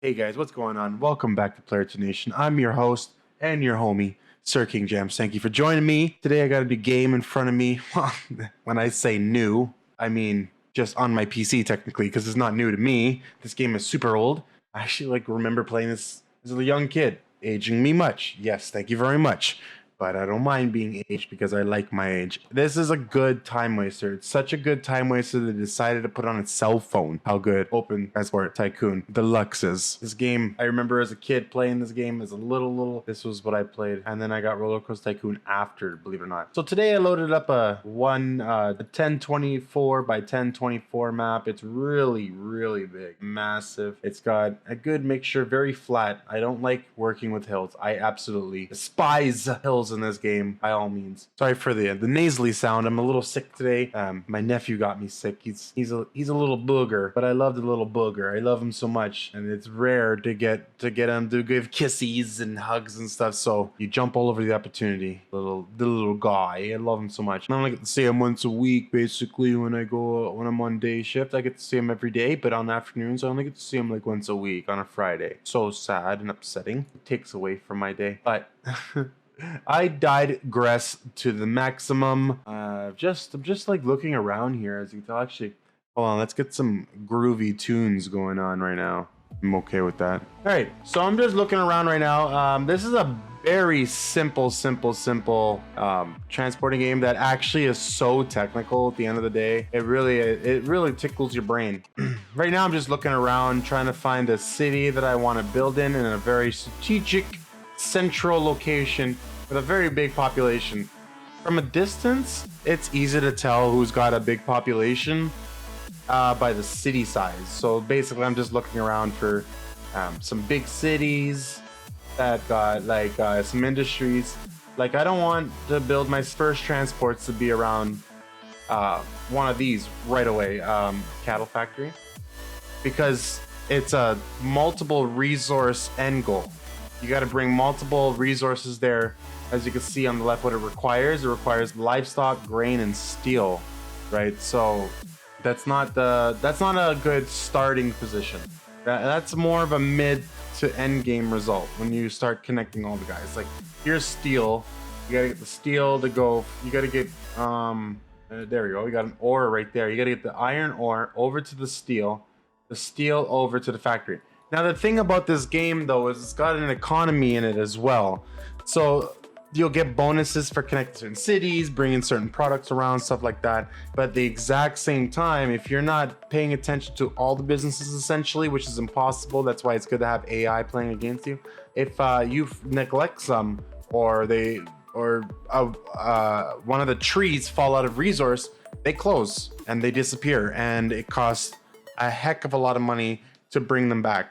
Hey guys, what's going on? Welcome back to Player 2 Nation. I'm your host and your homie, Sir King Jams. Thank you for joining me. Today I got a new game in front of me. Well, when I say new, I mean just on my PC technically, because it's not new to me. This game is super old. I actually remember playing this as a young kid. Aging me much. Yes, thank you very much. But I don't mind being aged because I like my age. This is a good time waster. It's such a good time waster that they decided to put on its cell phone. How good Open Transport Tycoon Deluxe is. This game, I remember as a kid playing this game as a little. This was what I played. And then I got Roller Coaster Tycoon after, believe it or not. So today I loaded up a 1024 by 1024 map. It's really big, massive. It's got a good mixture, very flat. I don't like working with hills. I absolutely despise hills in this game, by all means. Sorry for the nasally sound. I'm a little sick today. My nephew got me sick. He's a little booger, but I love the little booger. I love him so much, and it's rare to get him to give kisses and hugs and stuff. So you jump all over the opportunity. The little guy. I love him so much. And I only get to see him once a week, basically. When I'm on day shift, I get to see him every day, but on afternoons, I only get to see him like once a week on a Friday. So sad and upsetting. It takes away from my day, but. I digress to the maximum. I'm just like looking around here, as you can tell. Actually, hold on, let's get some groovy tunes going on right now. I'm okay with that. All right, so I'm just looking around right now. This is a very simple transporting game that actually is so technical at the end of the day. It really tickles your brain. Right now I'm just looking around trying to find a city that I want to build in a very strategic central location with a very big population. From a distance, it's easy to tell who's got a big population by the city size. So basically, I'm just looking around for some big cities that got some industries. Like, I don't want to build my first transports to be around one of these right away, cattle factory, because it's a multiple resource end goal. You got to bring multiple resources there. As you can see on the left, what it requires livestock, grain, and steel, right? So that's not a good starting position. That's more of a mid to end game result when you start connecting all the guys. Like, here's steel. You gotta get the steel to go. You gotta get there we go. We got an ore right there. You gotta get the iron ore over to the steel over to the factory. Now, the thing about this game, though, is it's got an economy in it as well. So you'll get bonuses for connecting certain cities, bringing certain products around, stuff like that. But at the exact same time, if you're not paying attention to all the businesses, essentially, which is impossible, that's why it's good to have AI playing against you. If you neglect some, or one of the trees fall out of resource, they close and they disappear, and it costs a heck of a lot of money to bring them back,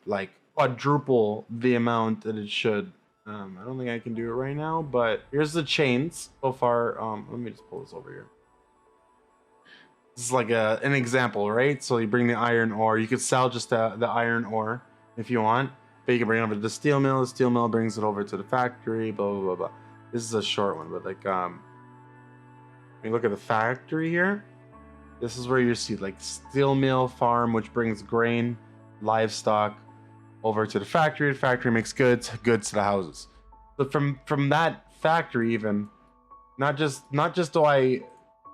like quadruple the amount that it should. I don't think I can do it right now, but here's the chains so far. Let me just pull this over here. This is like an example, right? So you bring the iron ore. You could sell just the iron ore if you want, but you can bring it over to the steel mill. The steel mill brings it over to the factory, blah, blah, blah, blah. This is a short one, but like, when you look at the factory here, this is where you see like steel mill farm, which brings grain, livestock over to the factory. The factory makes goods to the houses. So from that factory, even not just do I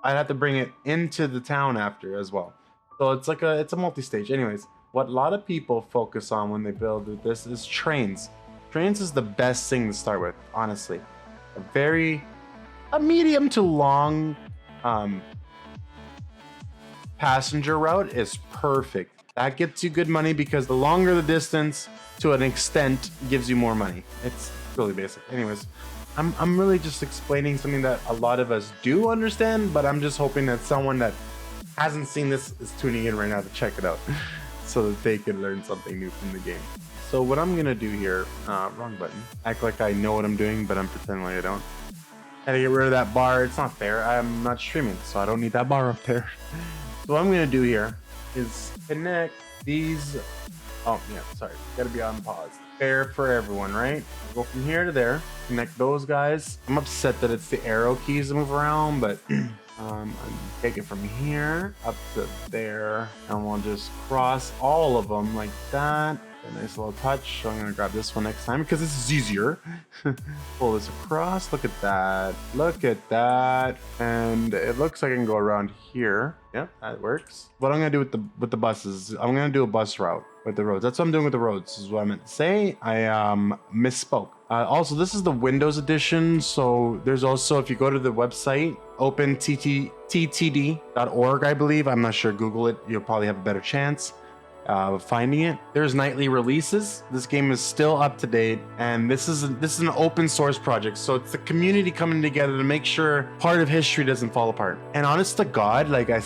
have to bring it into the town after as well. So it's a multi-stage. Anyways, what a lot of people focus on when they build this is trains. Trains is the best thing to start with, honestly. A medium to long passenger route is perfect. That gets you good money because the longer the distance, to an extent, gives you more money. It's really basic. Anyways, I'm really just explaining something that a lot of us do understand, but I'm just hoping that someone that hasn't seen this is tuning in right now to check it out so that they can learn something new from the game. So what I'm gonna do here, wrong button. Act like I know what I'm doing, but I'm pretending like I don't. Gotta get rid of that bar. It's not fair. I'm not streaming, so I don't need that bar up there. So what I'm gonna do here is connect these. Oh yeah, sorry, gotta be on pause. Fair for everyone, right? Go from here to there, connect those guys. I'm upset that it's the arrow keys to move around, but I'm take it from here up to there, and we'll just cross all of them like that. A nice little touch. So I'm gonna grab this one next time because this is easier. Pull this across. Look at that. Look at that. And it looks like I can go around here. Yep, that works. What I'm gonna do with the buses, I'm gonna do a bus route with the roads. That's what I'm doing with the roads, is what I meant to say. I misspoke. Also, this is the Windows edition, so there's also, if you go to the website, openttd.org, I believe. I'm not sure. Google it. You'll probably have a better chance of finding it. There's nightly releases. This game is still up to date, and this is an open source project, so it's the community coming together to make sure part of history doesn't fall apart. And honest to God, like, I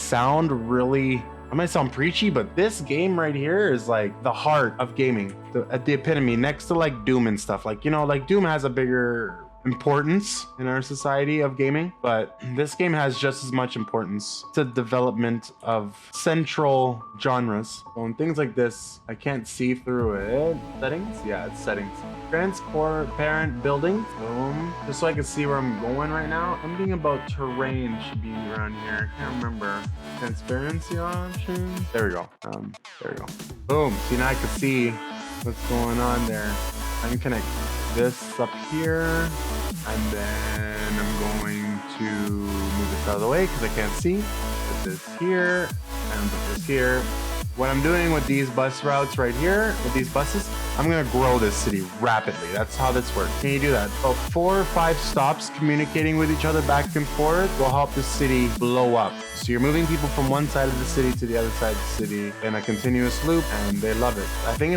might sound preachy, but this game right here is like the heart of gaming, the epitome, next to like Doom and stuff. Like, you know, like Doom has a bigger importance in our society of gaming, but this game has just as much importance to development of central genres. So in things like this, I can't see through it. Settings? Yeah, it's settings. Transparent buildings. Boom. Just so I can see where I'm going right now. Something about terrain should be around here. I can't remember. Transparency options. There we go. There we go. Boom. See, now I can see what's going on there. I can connect this up here, and then I'm going to move this out of the way because I can't see. Put this here and put this here. What I'm doing with these bus routes right here, with these buses, I'm gonna grow this city rapidly. That's how this works. Can you do that? About 4 or 5 stops communicating with each other back and forth will help the city blow up. So you're moving people from one side of the city to the other side of the city in a continuous loop, and they love it. I think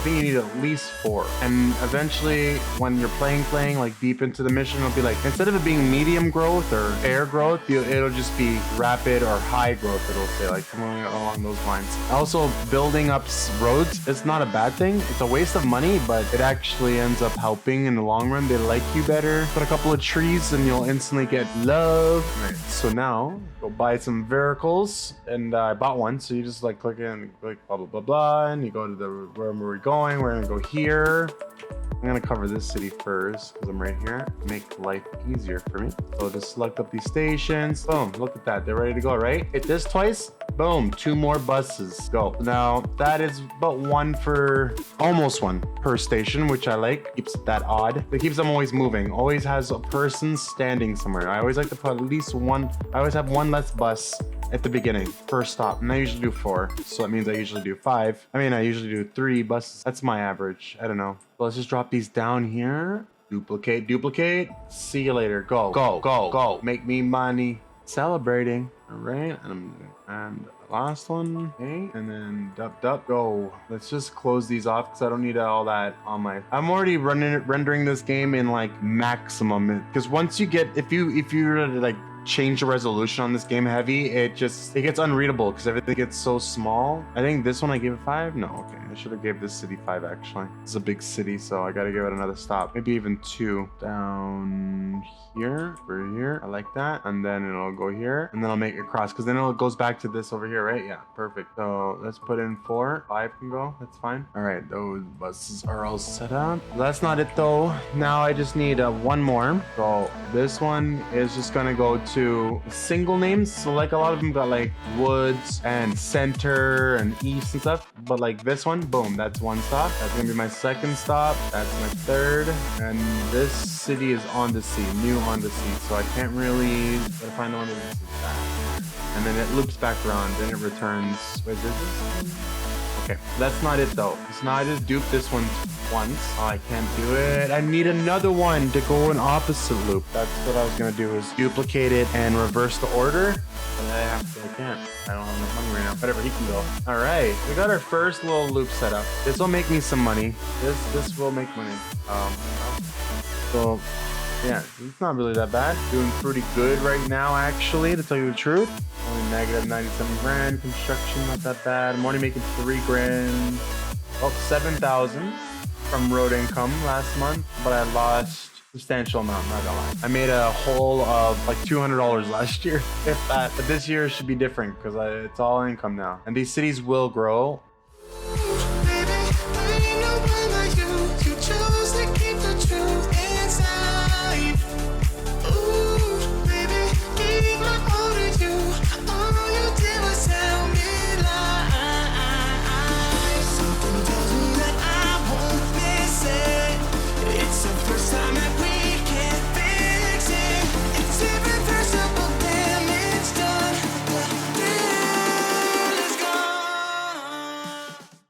you need at least 4. And eventually, when you're playing like deep into the mission, it'll be like, instead of it being medium growth or air growth, it'll just be rapid or high growth. It'll say, like, come on, along those lines. Also, building up roads, it's not a bad thing. It's a waste of money, but it actually ends up helping in the long run. They like you better. Put a couple of trees and you'll instantly get love. Right. So now, go buy some vehicles, and I bought one. So you just like click in and click blah, blah, blah, blah, and you go to where we're going. We're gonna go here. I'm gonna cover this city first because I'm right here. Make life easier for me. So just select up these stations. Boom, look at that. They're ready to go, right? Hit this twice. Boom, 2 more buses. Go. Now, that is about almost one per station, which I like. Keeps it that odd. It keeps them always moving. Always has a person standing somewhere. I always like to put at least one. I always have one less bus at the beginning, first stop, and I usually do 4. So that means I usually do 5. I mean, I usually do 3 buses. That's my average. I don't know. So let's just drop these down here. Duplicate, duplicate. See you later. Go, go, go, go. Make me money. Celebrating. All right. And last one. Okay. And then dup, go. Let's just close these off because I don't need all that on my. I'm already rendering this game in like maximum, because once you get, if you like change the resolution on this game heavy, it gets unreadable because everything gets so small. I think this one I gave it 5. No, okay, I should have gave this city 5 actually. It's a big city, so I gotta give it another stop, maybe even 2. Down here, over here, I like that. And then it'll go here, and then I'll make it cross, because then it goes back to this over here, right? Yeah, perfect. So let's put in 4. 5 can go, that's fine. All right, those buses are all set up. That's not it though. Now I just need 1 more. So this one is just gonna go to single names. So like a lot of them got like Woods and Center and East and stuff, but like this one, boom, that's 1 stop. That's gonna be my 2nd stop. That's my 3rd. And this city is on the sea, new on the sea, so I can't really find the one that is that. And then it loops back around, then it returns. Wait, is this? Okay, that's not it though. So now I just duped this one once. Oh, I can't do it. I need another one to go an opposite loop. That's what I was gonna do, is duplicate it and reverse the order. But I can't. I don't have enough money right now. Whatever, he can go. All right, we got our first little loop set up. This will make me some money. This will make money. So yeah, it's not really that bad. Doing pretty good right now, actually, to tell you the truth. Only negative 97 grand. Construction, not that bad. I'm only making 3 grand. Well, 7,000 from road income last month, but I lost substantial amount, not gonna lie. I made a whole of like $200 last year, if that. But this year should be different because it's all income now. And these cities will grow